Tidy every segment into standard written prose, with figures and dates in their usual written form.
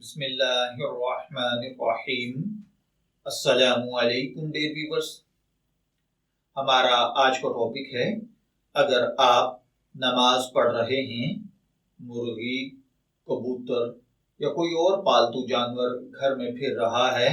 بسم اللہ الرحمن الرحیم۔ السلام علیکم ڈیئر ویورز، ہمارا آج کا ٹاپک ہے اگر آپ نماز پڑھ رہے ہیں، مرغی، کبوتر یا کوئی اور پالتو جانور گھر میں پھر رہا ہے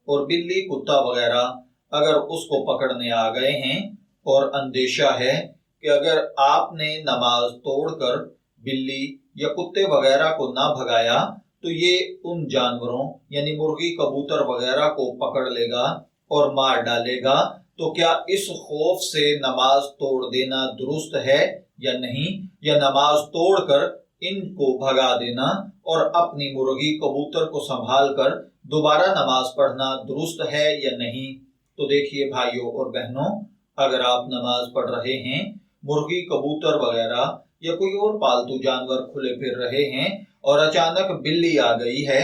اور بلی، کتا وغیرہ اگر اس کو پکڑنے آ گئے ہیں اور اندیشہ ہے کہ اگر آپ نے نماز توڑ کر بلی یا کتے وغیرہ کو نہ بھگایا تو یہ ان جانوروں یعنی مرغی، کبوتر وغیرہ کو پکڑ لے گا اور مار ڈالے گا، تو کیا اس خوف سے نماز توڑ دینا درست ہے یا نہیں، یا نماز توڑ کر ان کو بھگا دینا اور اپنی مرغی، کبوتر کو سنبھال کر دوبارہ نماز پڑھنا درست ہے یا نہیں؟ تو دیکھیے بھائیوں اور بہنوں، اگر آپ نماز پڑھ رہے ہیں، مرغی، کبوتر وغیرہ یا کوئی اور پالتو جانور کھلے پھر رہے ہیں اور اچانک بلی آ گئی ہے،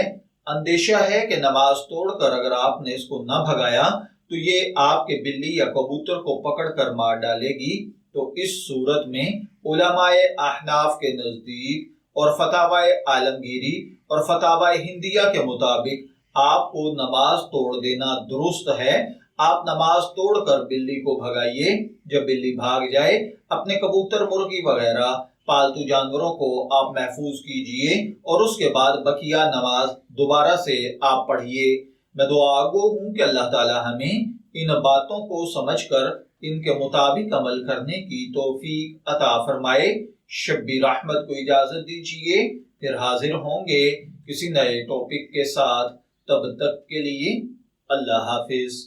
اندیشہ ہے کہ نماز توڑ کر اگر آپ نے اس کو نہ بھگایا تو یہ آپ کے بلی یا کبوتر کو پکڑ کر مار ڈالے گی، تو اس صورت میں علماء احناف کے نزدیک اور فتاوی عالمگیری اور فتاوی ہندیہ کے مطابق آپ کو نماز توڑ دینا درست ہے۔ آپ نماز توڑ کر بلی کو بھگائیے، جب بلی بھاگ جائے اپنے کبوتر، مرغی وغیرہ پالتو جانوروں کو آپ محفوظ کیجئے اور اس کے بعد بقیہ نماز دوبارہ سے آپ پڑھیے۔ میں دعا گو ہوں کہ اللہ تعالی ہمیں ان باتوں کو سمجھ کر ان کے مطابق عمل کرنے کی توفیق عطا فرمائے۔ شبیر احمد کو اجازت دیجیے، پھر حاضر ہوں گے کسی نئے ٹاپک کے ساتھ، تب تک کے لیے اللہ حافظ۔